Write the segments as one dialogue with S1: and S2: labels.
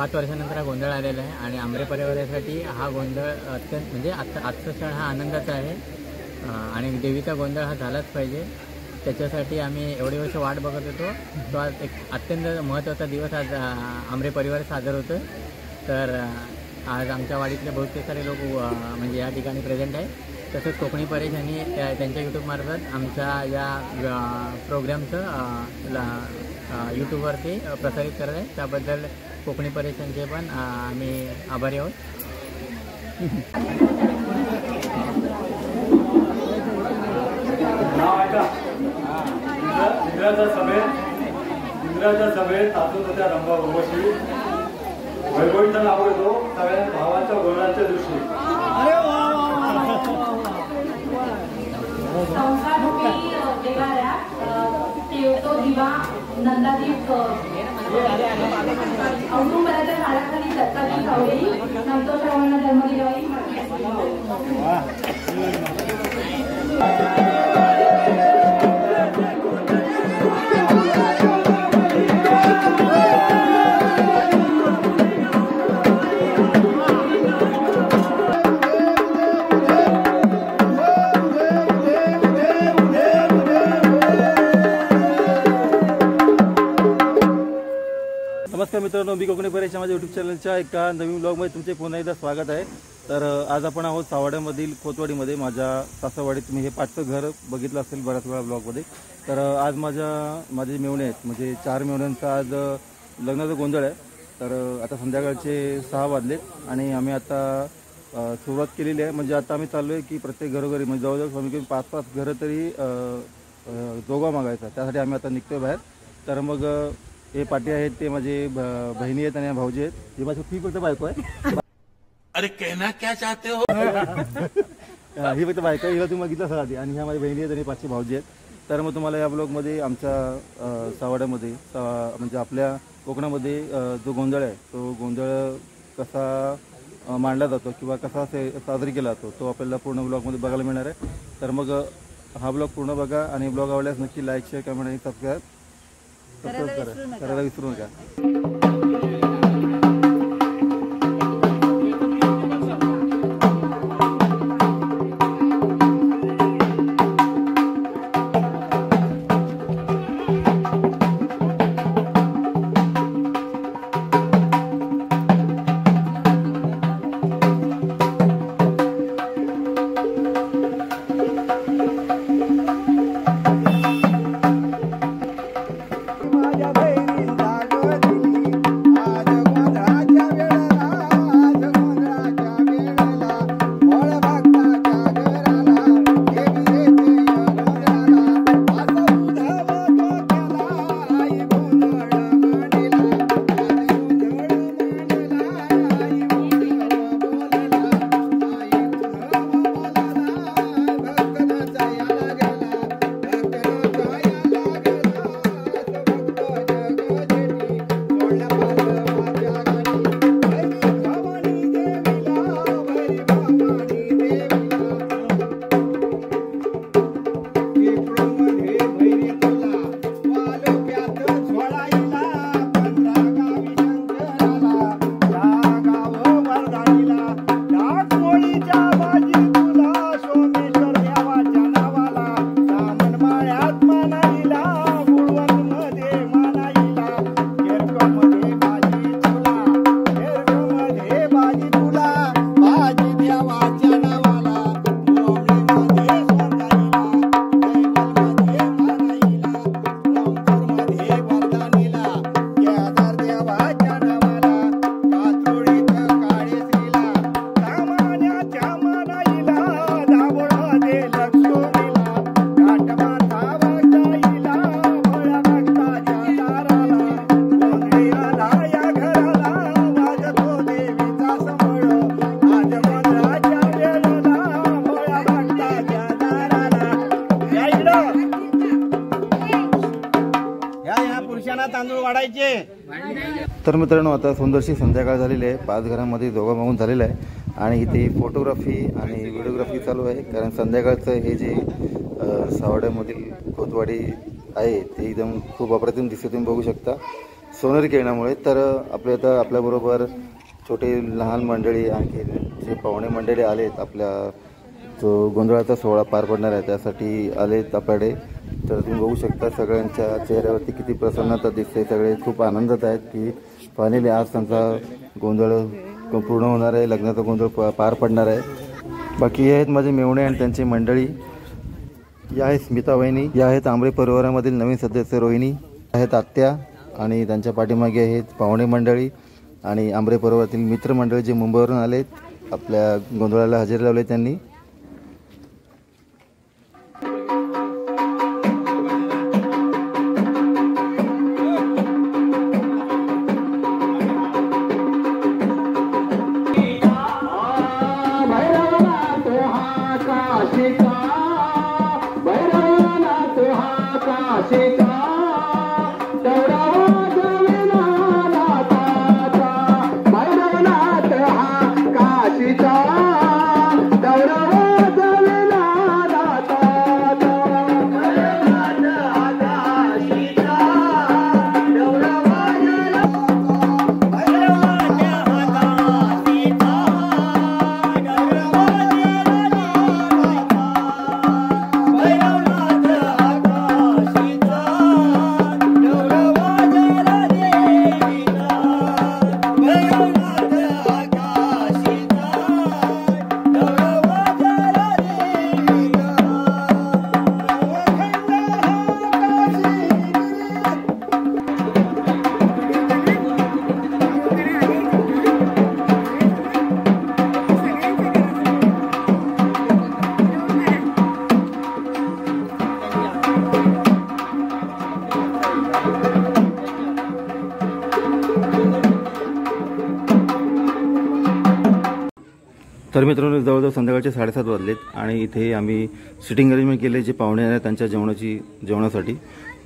S1: 5 वर्षानंतर हा गोंधळ आलेला आहे आणि आमरे परिवारासाठी हा गोंधळ अत्यंत म्हणजे आजचा क्षण हा आनंदाचा आहे आणि देवीचा गोंधळ हा झालाच पाहिजे. त्याच्यासाठी आम्ही एवढे वर्ष वाट बघत होतो. तो आज एक अत्यंत महत्त्वाचा दिवस आज आमरे परिवार सादर होतो. तर आज आमच्या वाडीतले बहुतेक सारे लोक म्हणजे या ठिकाणी प्रेझेंट आहे. तसंच कोकणी परेश यांनी त्यांच्या यूट्यूबमार्फत आमच्या या प्रोग्रामचं यूट्यूबवरती प्रसारित करत आहे. त्याबद्दल कोकणी परेश यांचे पण आम्ही आभारी आहोत.
S2: इंद्राच्या सभेत तातून होत्या रंभा उर्वशी वैभवीचं नाव येतो सगळ्या भावाच्या गोळाच्या दिवशी.
S3: दिवा नंदादीप औदुंबराच्या झाडाखाली दत्ताची सावली नंतोश्रावणाला जन्मदिवाळी.
S4: नमस्कार मित्रांनो, मी कोकणी परेश माझ्या यूट्यूब चॅनलच्या एका नवीन ब्लॉगमध्ये तुमचे पुन्हा एकदा स्वागत आहे. तर आज आपण आहोत सावड्यामधील खोतवाडीमध्ये. माझ्या सासरवाडीत तुम्ही हे 5चं घर बघितलं असेल बऱ्याच वेळा ब्लॉगमध्ये. तर आज माझे मेवणे आहेत, म्हणजे 4 मेवण्यांचा आज लग्नाचा गोंधळ आहे. तर आता संध्याकाळचे 6 वाजलेत आणि आम्ही आता सुरुवात केलेली आहे. म्हणजे आता आम्ही चाललो आहे की प्रत्येक घरोघरी म्हणजे जवळजवळ कमी 5-5 घरं तरी जोगा मागायचा. त्यासाठी आम्ही आता निघतोय बाहेर. तर मग हे पाटी आहेत ते माझे बहिणी आहेत आणि भाऊजी आहेत. हे माझी ती फक्त बायको आहे.
S5: अरे कहना क्या चाहते हो.
S4: ही फक्त बायको, हिला तुम्ही बघितलं सर आधी. आणि ह्या माझ्या बहिणी आहेत आणि 5 भाऊजी आहेत. तर मग तुम्हाला या ब्लॉगमध्ये आमच्या सावड्यामध्ये म्हणजे आपल्या कोकणामध्ये जो गोंधळ आहे तो गोंधळ कसा मांडला जातो किंवा कसा साजरी केला जातो तो आपल्याला पूर्ण ब्लॉगमध्ये बघायला मिळणार आहे. तर मग हा ब्लॉग पूर्ण बघा आणि ब्लॉग आवडल्यास नक्की लाईक, शेअर, कमेंट आणि सबस्क्राईब करायला विसरू नका.
S6: तांदूळ वाढायचे.
S4: तर मित्रांनो, आता सुंदरशी संध्याकाळ झालेली आहे. 5 घरांमध्ये दोघा मागून झालेलं आहे आणि इथे फोटोग्राफी आणि व्हिडिओग्राफी चालू आहे. कारण संध्याकाळचं हे जे सावड्यामधील खोतवाडी आहे ते एकदम खूप अप्रतिम दिसते. तुम्ही बघू शकता सोनेरी किरणामुळे. तर आपल्या आता आपल्याबरोबर छोटे लहान मंडळी आणखी जे पाहुणे मंडळी आलेत, आपल्या जो गोंधळाचा सोहळा पार पडणार आहे त्यासाठी आलेत आपल्याकडे. तर तुम्ही बघू शकता सगळ्यांच्या चेहऱ्यावरती किती प्रसन्नता दिसते. सगळे खूप आनंदात आहेत की फायनली आज त्यांचा गोंधळ पूर्ण होणार आहे, लग्नाचा गोंधळ पार पडणार आहे. बाकी हे आहेत माझे मेवणे आणि त्यांची मंडळी. या आहेत स्मिता वहिनी, या आहेत आंबरे परिवारामधील नवीन सदस्य रोहिणी, आहेत आत्या आणि त्यांच्या पाठीमागे आहेत पाहुणे मंडळी आणि आंबरे परिवारातील मित्रमंडळी जे मुंबईवरून आलेत आपल्या गोंधळाला हजेरी लावले त्यांनी. तर मित्रांनो जवळजवळ संध्याकाळचे 7:30 वाजलेत आणि इथे आम्ही सिटिंग अरेंजमेंट केले जे पाहुणे आहेत त्यांच्या जेवणासाठी.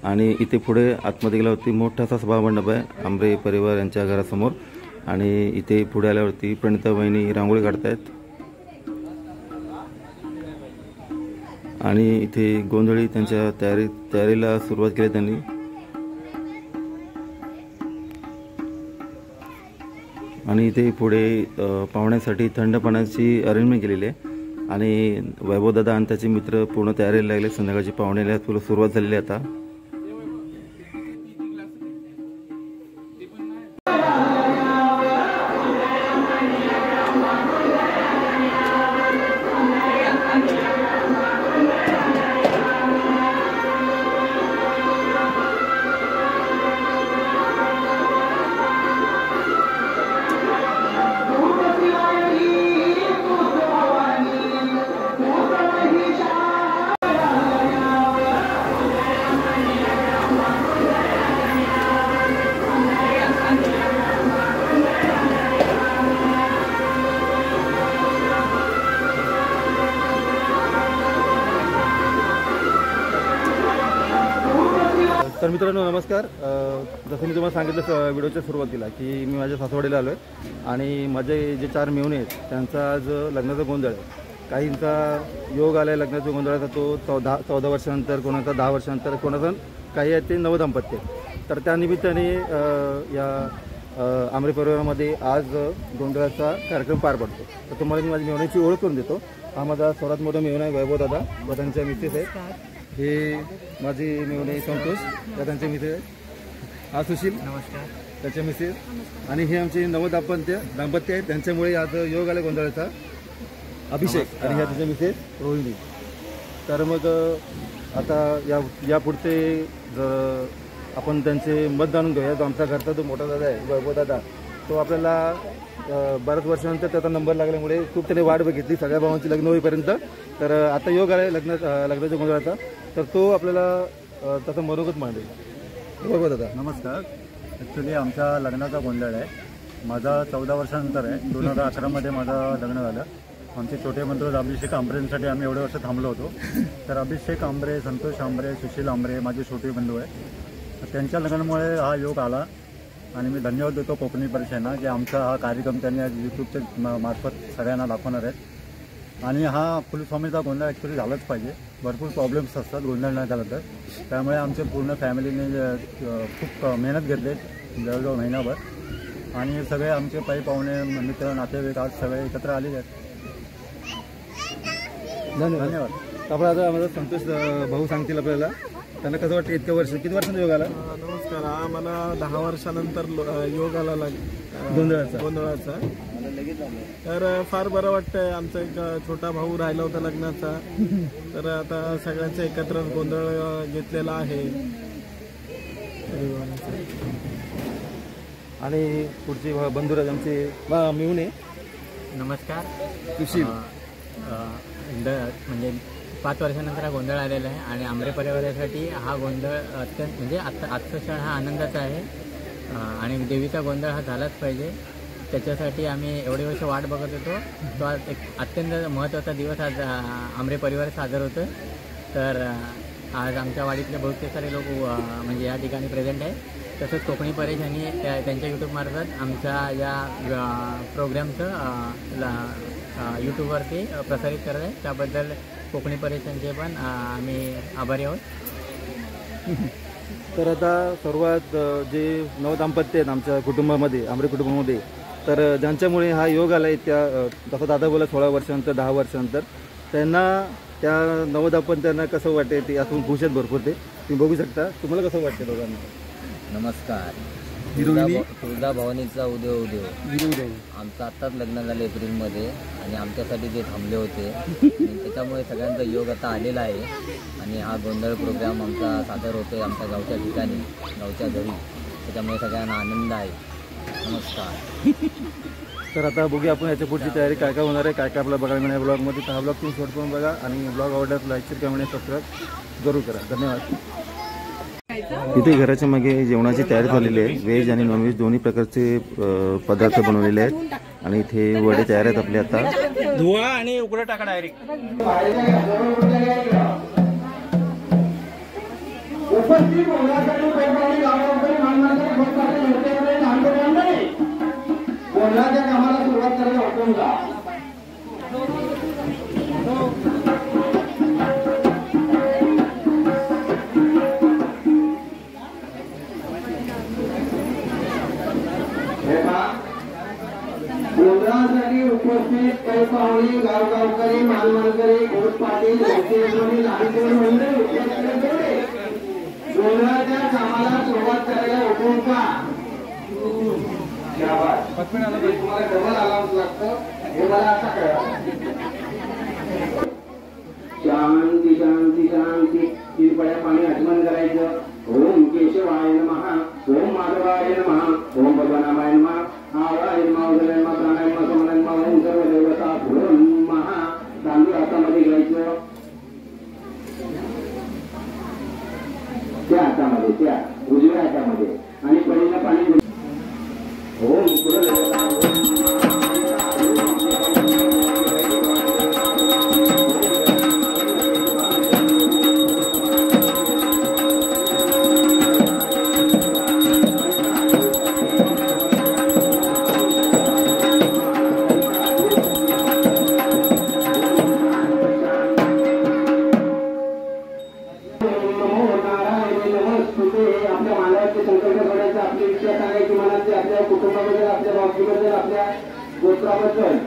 S4: आणि इथे पुढे आतमध्ये गेल्यावरती मोठासा सभामंडप आहे आंबरे परिवार यांच्या घरासमोर. आणि इथे पुढे आल्यावरती प्रणिता वहिनी रांगोळी काढतायत आणि इथे गोंधळी त्यांच्या तयारीला सुरुवात केली त्यांनी. आणि इथे पुढे पाहुण्यासाठी थंड पाण्याची अरेंजमेंट केलेली आहे. आणि वैभवदादा आणि त्याचे मित्र पूर्ण तयारीला लागले. संध्याकाळची पाहुण्याला तुला सुरुवात झालेली आहे आता. तर मित्रांनो नमस्कार. जसं मी तुम्हाला सांगितलं व्हिडिओच्या सुरुवातीला की मी माझ्या सासवडीला आलो आहे आणि माझे जे 4 मेहुणे आहेत त्यांचा आज लग्नाचा गोंधळ आहे. काहींचा योग आला आहे लग्नाच्या गोंधळाचा, तो 14 वर्षानंतर, कोणाचा 10 वर्षानंतर, कोणाचा काही आहे ते नवदाम्पत्य. तर त्यानिमित्ताने या आंबरे परिवारामध्ये आज गोंधळाचा कार्यक्रम पार पडतो. तर तुम्हाला मी माझ्या मेहुण्याची ओळख करून देतो. हा माझा सर्वात मोठा मेहुणा आहे वैभवदादा व त्यांच्या मिसेस आहेत. हे माझी मेहुणे संतोष त्या त्यांचे मिसेस आहेत. हा सुशील नमस्कार त्याचे मिसेस. आणि हे आमचे दाम्पत्य आहेत. त्यांच्यामुळे आज योग आला गोंधळाचा अभिषेक आणि ह्या त्याचे मिसेस रोहिणी. तर मग आता या पुढचे जर आपण त्यांचे मत जाणून घेऊया. जो आमचा घरचा जो मोठा दादा आहे वैभवदादा, तो आपल्याला बऱ्याच वर्षानंतर त्याचा नंबर लागल्यामुळे खूप त्याने वाट बघितली सगळ्या भावांची लग्न होईपर्यंत. तर आता योग आला लग्नाच्या गोंधळाचा, तर तो आपल्याला त्याचं मनोगत मांडेल. बरोबर दादा
S2: नमस्कार. ॲक्च्युली आमचा लग्नाचा गोंधळ आहे. माझा 14 वर्षानंतर आहे. 2011मध्ये माझं लग्न झालं. आमचे छोटे मंत्र अभिषेक आंबरेंसाठी आम्ही एवढे वर्ष थांबलो होतो. तर अभिषेक आंबरे, संतोष आंबरे, सुशील आंबरे माझे छोटे बंधू आहे. त्यांच्या लग्नामुळे हा योग आला आणि मी धन्यवाद देतो कोकणी परिषदेला की आमचा हा कार्यक्रम त्यांनी आज यूट्यूबच्या मार्फत सगळ्यांना दाखवणार आहेत. आणि हा फुलस्वामीचा गोंधळ ॲक्च्युली झालाच पाहिजे. भरपूर प्रॉब्लेम्स असतात गोंधळ नाही झाला तर. त्यामुळे आमच्या पूर्ण फॅमिलीने खूप मेहनत घेतली. जवळजवळ महिनाभर. आणि सगळे आमचे पायी पाहुणे मित्र नातेवाईक आज सगळे एकत्र आलेले आहेत. धन्यवाद.
S4: आपण आता आम्हाला संतोष भाऊ सांगतील आपल्याला, त्यांना कसं वाटतं इतक्या वर्ष, किती वर्षांचा योग आला?
S6: नमस्कार. हा मला 10 वर्षानंतर योग आला गोंधळाचा. तर फार बरं वाटतंय. आमचा एक छोटा भाऊ राहिला होता लग्नाचा, तर आता सगळ्यांचा एकत्र गोंधळ घेतलेला आहे.
S4: आणि पुढचे बंधुराज आमचे मिळून
S1: नमस्कार.
S4: सुशील
S1: म्हणजे 5 वर्षानंतर हा गोंधळ आलेला आहे आणि आमरे परिवारासाठी हा गोंधळ अत्यंत म्हणजे आजचा क्षण हा आनंदाचा आहे. आणि देवीचा गोंधळ हा झालाच पाहिजे, त्याच्यासाठी आम्ही एवढे वर्ष वाट बघत होतो. तो आज एक अत्यंत महत्त्वाचा दिवस आज आमरे परिवार सादर होतो. तर आज आमच्या वाडीतले बहुतेक सारे लोक म्हणजे या ठिकाणी प्रेझेंट आहे. तसंच कोकणी परेश यांनी त्यांच्या यूट्यूबमार्फत आमच्या या प्रोग्रामचं यूट्यूबवरती प्रसारित करत आहे. त्याबद्दल कोकणी परेश यांचे पण आम्ही आभारी आहोत.
S4: तर आता सर्वात जे नवदाम्पत्य आहेत आमच्या कुटुंबामध्ये, आमरे कुटुंबामध्ये, तर ज्यांच्यामुळे हा योग आला आहे, तसं दादा बोला 16 वर्षानंतर 10 वर्षानंतर, त्यांना त्या नवदाम्पत्यांना कसं वाटते ते असून खुश आहेत भरपूर. ते तुम्ही बघू शकता. तुम्हाला कसं वाटतं दोघांना?
S7: नमस्कार.
S4: हिरोईनी
S7: तुळजा भवानीचा उदय आमचं आत्ताच लग्न झालं एप्रिलमध्ये आणि आमच्यासाठी जे थांबले होते त्याच्यामुळे सगळ्यांचा योग आता आलेला आहे आणि हा गोंधळ प्रोग्राम आमचा सादर होतोय आमच्या गावच्या ठिकाणी, गावच्या घरी. त्याच्यामुळे सगळ्यांना आनंद आहे. नमस्कार.
S4: तर आता बघूया आपण याच्या पुढची तयारी काय काय होणार आहे, काय काय आपल्याला बघायला मिळणार ब्लॉगमध्ये. तर हा ब्लॉग तुम्ही शॉर्ट करून बघा आणि ब्लॉग आवडल्यास लाईक शेअर कमेंट सबस्क्राईब जरूर करा. धन्यवाद. इथे घराच्या मागे जेवणाची तयारी झालेली आहे. व्हेज आणि नॉनव्हेज दोन्ही प्रकारचे पदार्थ बनवलेले आहेत आणि इथे वडे तयार आहेत आपले. आता
S6: धुवा आणि उकडं टाका डायरेक्ट.
S8: बोलण्याच्या कामाला सुरुवात करायला वाटून जा. गोंधळासाठी उपस्थित काही पाहुणे, गावगावकरी, मानमानकरी, घोष पाटील, लहानपणी मंडळी, गोंधळाच्या कामाला सुरुवात करायला उठून का. तुम्हाला डबल अलाउन्स लागतं हे मला आता कळलं. शांती शांती शांती. 3 पड्या पाणी आचमन करायचं. ओम केशवाय नमः, ओम माधवाय नमः, ओम भगवानाय नमः, आवाय नमः, उदय नमः, प्राणाय नमः, समनाय नमः, ओम सर्व देवता भूर् नमः. तांदूळ हातामध्ये घ्यायचं. त्या हातामध्ये, त्या उजव्या हातामध्ये आणि पडीला पाणी. ओम कुलदेवता आपल्या मानवाचे संकल्प सोडायचं, आपली इच्छा सांगायची मनाची, आपल्या कुटुंबाबद्दल, आपल्या बाबतीबद्दल, आपल्या गोत्राबद्दल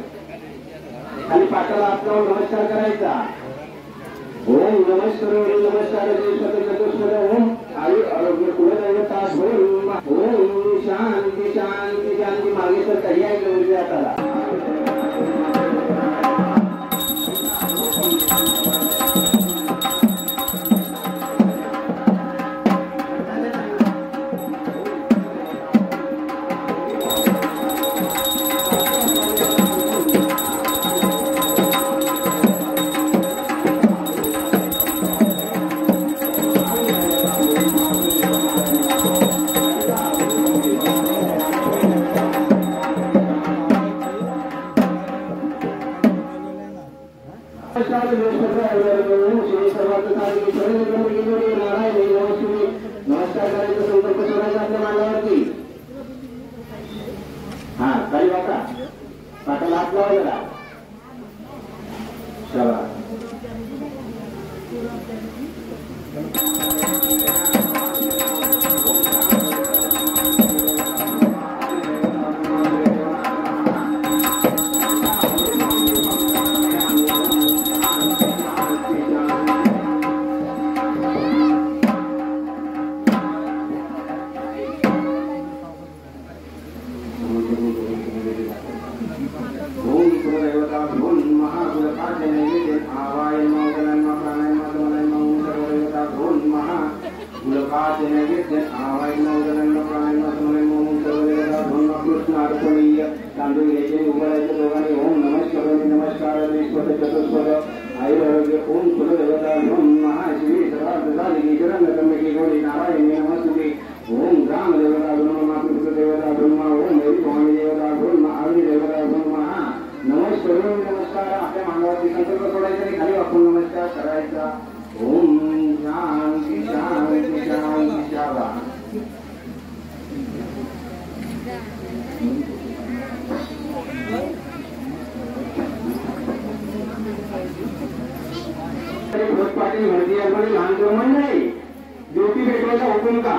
S8: आणि पाठाला आपला नमस्कार करायचा. ओम नमस्कार नमस्कार चतुष्पद. ओम आयु आरोग्य कुलदैवता भूर्. ओम शांती शांती शांती. मागे तर काही आहे उजव्या हाताला. नमस्कार करायचा संकल्प सोडायचा आपल्या मांडावरती. हा खाली वाका, पाठाला हात लावा जरा. चला. नमस्कार आपल्या मानवाची संकल्प सोडायचा आणि खाली वाकून नमस्कार करायचा. ओम शांती शांती शांती शांती. पाटील भरती यामध्ये लहान क्रमांक नाही ज्योती भेटवायचा हुकूम का.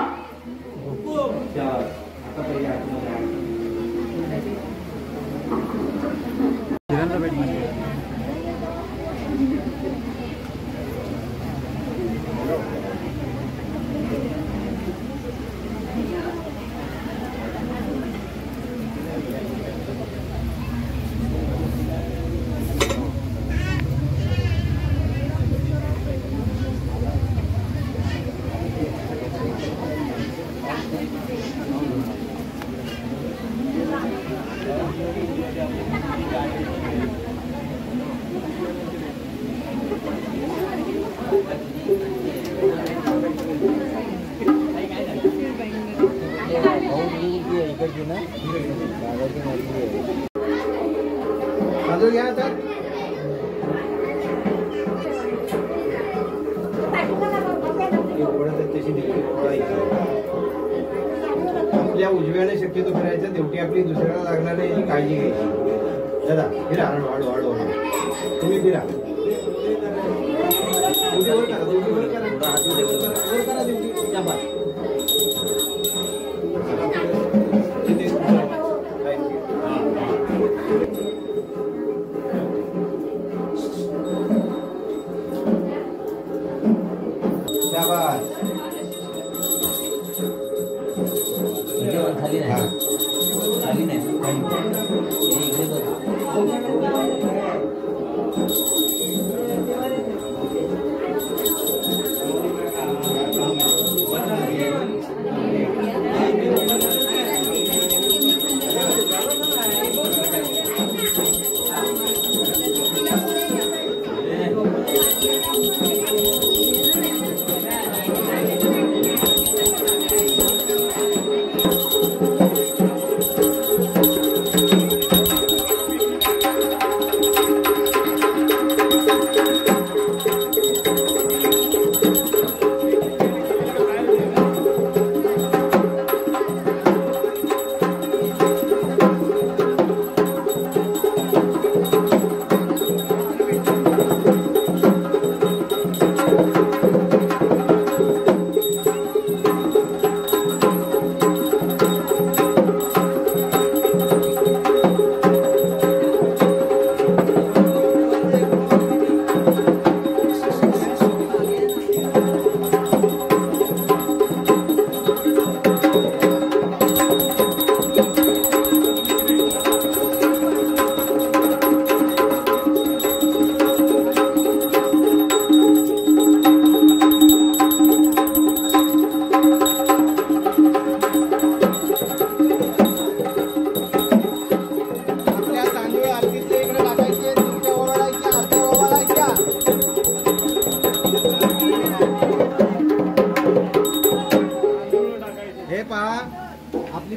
S9: आपल्या उजव्याने शक्यतो फिरायचं, देवटी आपली दुसऱ्याला लागणार नाही याची काळजी घ्यायची. दादा फिरा, हळू हळू हळू हळू तुम्ही फिरा.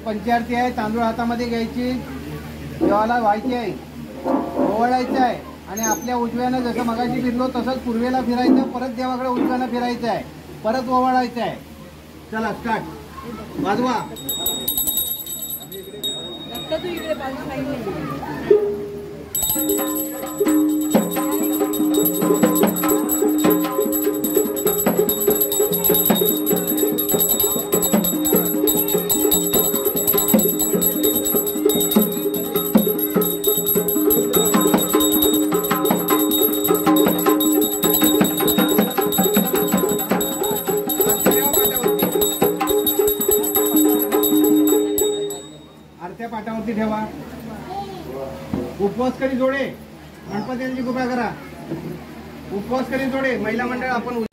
S9: पंचारती आहे, तांदूळ हातामध्ये घ्यायची, देवाला व्हायची आहे, ओवाळायचं आहे आणि आपल्या उजव्यानं जसं मगाशी फिरलो तसंच पूर्वेला फिरायचं, परत देवाकडे उजव्यानं फिरायचं आहे, परत ओवाळायचं आहे. चला स्टार्ट. वाजवा. पाटावरती ठेवा. उपवास करी जोडे, गणपतींची कृपा करा. उपवास करी जोडे महिला मंडळ आपण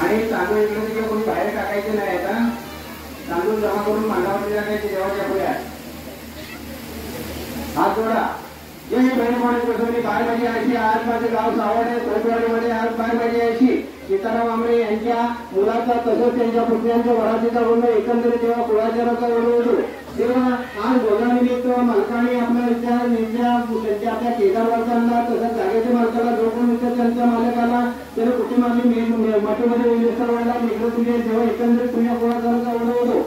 S8: आणि तांदूळ इकडे तिकडे कोणी बाहेर टाकायचे नाही आता. तांदूळ जमा करून मांडावरती टाकायचे देवाच्या पुढ्यात. हात जोडा. जय बहिणपणे प्रसंगी बाय माझी अशी आज माझे गाव सावडे कोटवाडीमध्ये आज बाय माझी अशी सीताराम आंबळे यांच्या मुलाचा तसंच त्यांच्या पुतण्यांच्या वरातीचा गोंधळ एकंदरीत तेव्हा कुळाचाराचा ओढवतो तेव्हा आज गोंधळानिमित्त मालकाने आपल्या त्यांच्या आपल्या केदारवासांना तसंच जागेच्या मालकाला जो कोण मित्र त्यांच्या मालकाला त्याला कुटुंबाने मातीमध्ये सर्वांना मित्र तुझे तेव्हा एकंदरीत पुण्या कुळाचाराचा ओढवतो.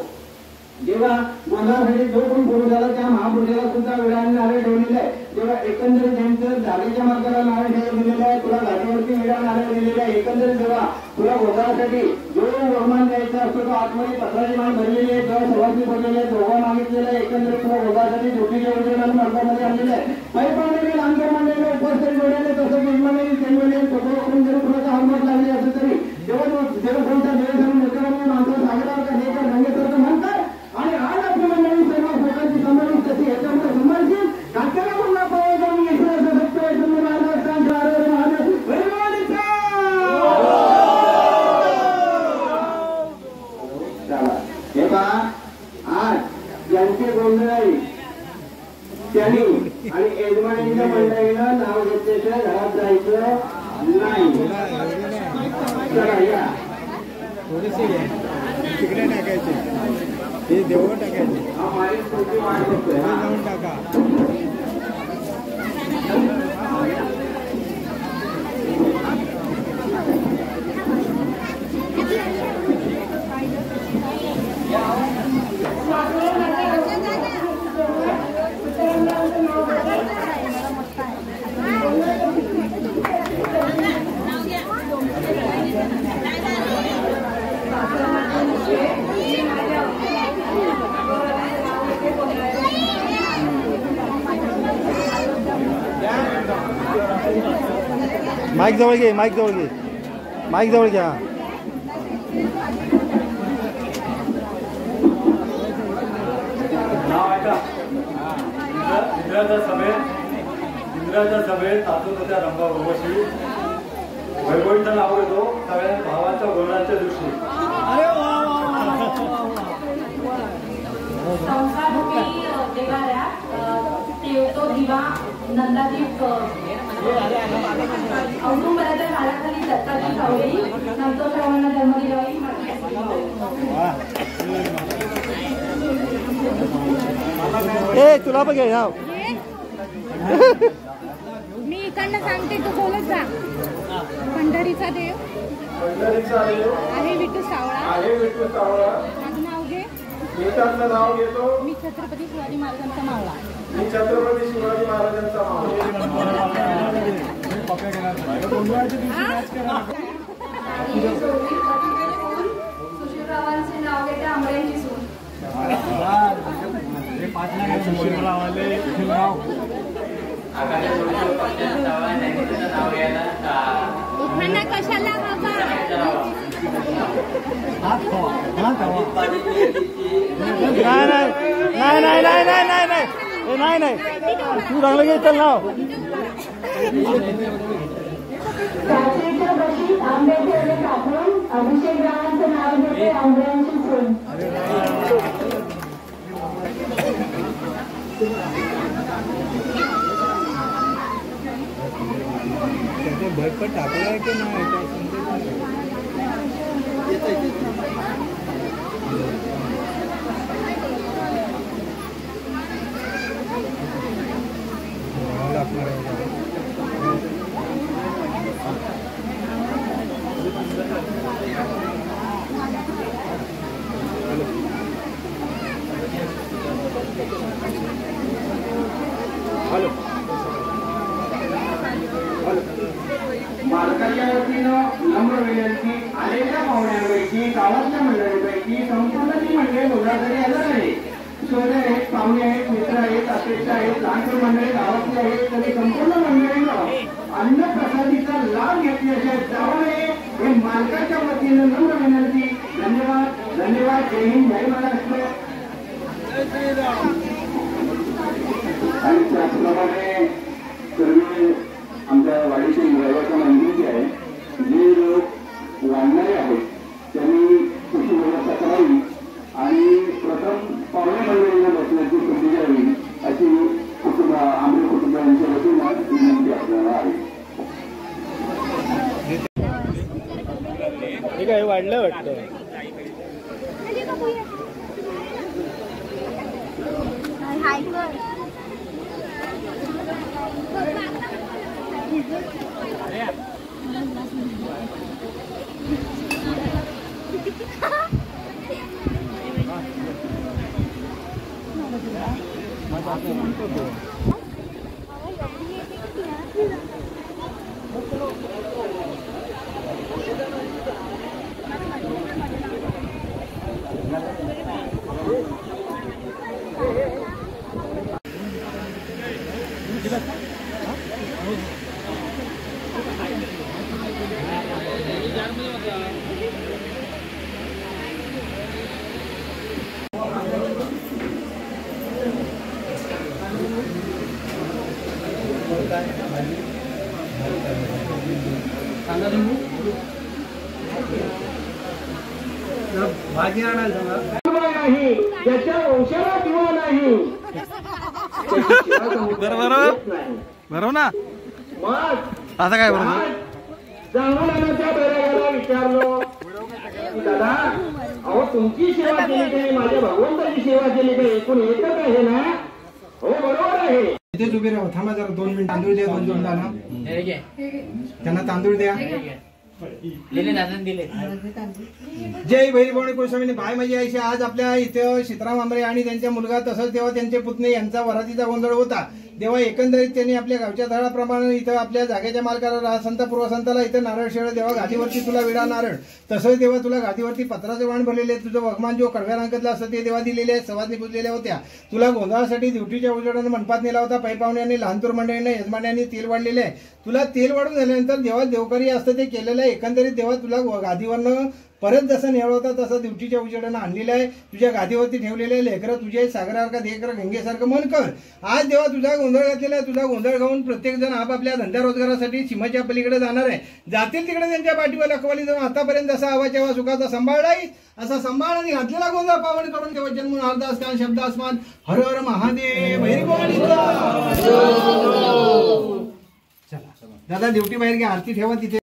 S8: तेव्हा गोंधळासाठी जो कोण पुरुष झाला त्या महापुरुषाला सुद्धा विडाने नारळ ठेवलेले आहे. तेव्हा एकंदरीत त्यांचं झाडीच्या मार्गाला नारळ ठेवलेलं आहे, तुला घाटीवरती विडा नारळ दिलेला आहे. एकंदरीत जेव्हा तुला गोंधळासाठी जो बहुमान द्यायचा असतो तो आतमध्ये पत्राची मान भरलेली आहे, तेव्हा सवासनी भरलेली आहे, दोघा मागितलेला आहे. एकंदरीत तुला गोंधळासाठी ज्योतीच्या वगैरे मार्गामध्ये आणलेलं आहे. काही पाहुणे अंतर मांडलेले उपस्थित जोडलेले तसं यजमानी त्यांनी स्वतः करून जरी कुणाचा हातभार लागले असेल तरी तेव्हा कोणत्या देवाच्या मित्रांनी माणसं सागरावर हे तर रंगेसारखं म्हणतात. आणि आज आपली मंडळी सर्व लोकांची संबंधित कशी याच्यामध्ये संबंधित काकाला म्हणला पाहिजे मी ईश्वराचं सत्य आहे तुम्ही महाराष्ट्रांचे आरोग्य महाराज हे पहा आज ज्यांचे गोंधळ आहे त्यांनी आणि यजमानीच्या मंडळीनं नाव घेतल्याशिवाय घरात जायचं नाही. चला या
S9: तिकडे टाकायचे हे देवळ टाकायचे
S8: हा माझी पुढची वाट बघतोय
S9: जाऊन टाका.
S4: माईक जवळ घे, माईक जवळ घे, माईक जवळ घ्या.
S2: नाव ऐका. इंद्राच्या सभेत तातून होत्या रंभा उर्वशी वैभवीचं नाव घेतो सगळ्या भावाच्या गोळाच्या दिवशी.
S3: संसाररूपी देवाऱ्यात तो दिवा नंदादीप औदुंबराच्या झाडाखाली दत्ताची सावली संतोषरावांना जन्म दिलावी.
S4: ए तुला बघ घे नाव.
S10: मी इकडनं सांगते तू बोलत जा. पंढरीचा देव आहे विठू सावळा. माझं नाव घे.
S8: नाव घेतो
S10: मी छत्रपती शिवाजी महाराजांचा मावळा.
S8: मी छत्रपती शिवाजी महाराजांचा
S3: सुशीलरावांचे नाव घेते आंबऱ्यांची सून.
S10: उखाणा कशाला बाबा.
S4: नाही तू चांगलं घे चल नाव.
S3: रात्रीच्या बशीत आंब्याचे कापून अभिषेक रावांचं नाव घेते आंबऱ्यांची सून.
S9: भरपूर टाकलाय की नाही
S8: मालकाच्या वतीनं नम्र विनंती आलेल्या पाहुण्यांपैकी गावातल्या मंडळीपैकी संपूर्ण ती मंडळी मुलाकडे येणार नाही. शोधे आहेत, पाहुणे आहेत, मित्र आहेत, अपेक्षा आहेत, लहानपण मंडळी गावातली आहेत, तरी संपूर्ण मंडळीनं अन्न प्रसादीचा लाभ घेतल्याशिवाय जाऊ नये हे मालकाच्या वतीनं नम्र विनंती. धन्यवाद धन्यवाद. जय हिंद, जय महाराष्ट्र. आणि त्याचप्रमाणे सर्व आमच्या वाडीची रहिवासी मंडळी आहे जे लोक वाढणारे आहेत त्यांनी तशी व्यवस्था करावी आणि प्रथम पाहुणे मंडळींना बसण्याची संधी द्यावी अशी आमच्या कुटुंबियांच्या वतीनं विनंती आपल्याला आहे.
S9: ठीक आहे वाढलं वाटतं.
S10: हाय कर.
S9: भाजी आणायला सांगा.
S8: नाही ज्याच्या वंशाला किंवा नाही
S4: बरोबर ना
S8: मग
S4: आता काय बरोबर
S8: जांभूळाच्या बैरागाला विचारलो की दादा अहो तुमची सेवा केली काही माझ्या भगवंताची सेवा केली काही एकूण एकच आहे ना. हो बरोबर आहे.
S9: इथेच उभे राहू. थांबा जरा 2 मिनिट. तांदूळ द्या 2 दाना. त्यांना तांदूळ द्या. जय भैरभवानी कुलस्वामीने भाई माझी आईशी आज आपल्या इथं सीताराम आंबरे आणि त्यांचा मुलगा तसंच तेव्हा त्यांचे पुतणे यांचा वरातीचा गोंधळ होता. तेव्हा एकंदरीत त्यांनी आपल्या गावच्या धडाप्रमाणे इथं आपल्या जागेच्या मालकाला संत पूर्वसंताला इथं नारळ शेळ देवा गादीवरती तुला विडा नारळ तसंच तेव्हा तुला गादीवरती पत्राचे वाण भरलेले तुझं वगमान जो कडव्या रंगातला असतं ते देवा दिलेले आहेत. सवादनी पुजलेल्या होत्या. तुला गोंधळासाठी ड्युटीच्या उजेडाने मंडपात नेला होता. पै पाहुण्यांनी लहानतूर मंडळीने यजमान्यांनी तेल वाढलेले आहे. तुला तेल वाढून झाल्यानंतर देवा देवकरी असतं ते केलेलं आहे. एकंदरीत देवा तुला गादीवरनं परत जसं नेवळ होता तसं ड्युटीच्या उजेडानं आणलेलं आहे. तुझ्या गादीवरती ठेवलेले लेकरं तुझे सागरासारखं देकर गंगेसारखं मन कर. आज देवा तुझा गोंधळ घातलेला आहे. तुझा गोंधळ गाऊन प्रत्येक जण आपापल्या धंदा रोजगारासाठी सीमेच्या पलीकडे जाणार आहे. जातील तिकडे त्यांच्या पाठीवर लखवाली जाऊन आतापर्यंत जसा आवाच्या सुखाचा सांभाळलाय असा सांभाळ आणि घातलेला गोंधळ पावन करून तेव्हा जन्म अर्धास कान शब्द आसमान हर हर महादेव भैरवानीचा. चला दादा ड्युटी बाहेर घ्या. आरती ठेवा तिथे.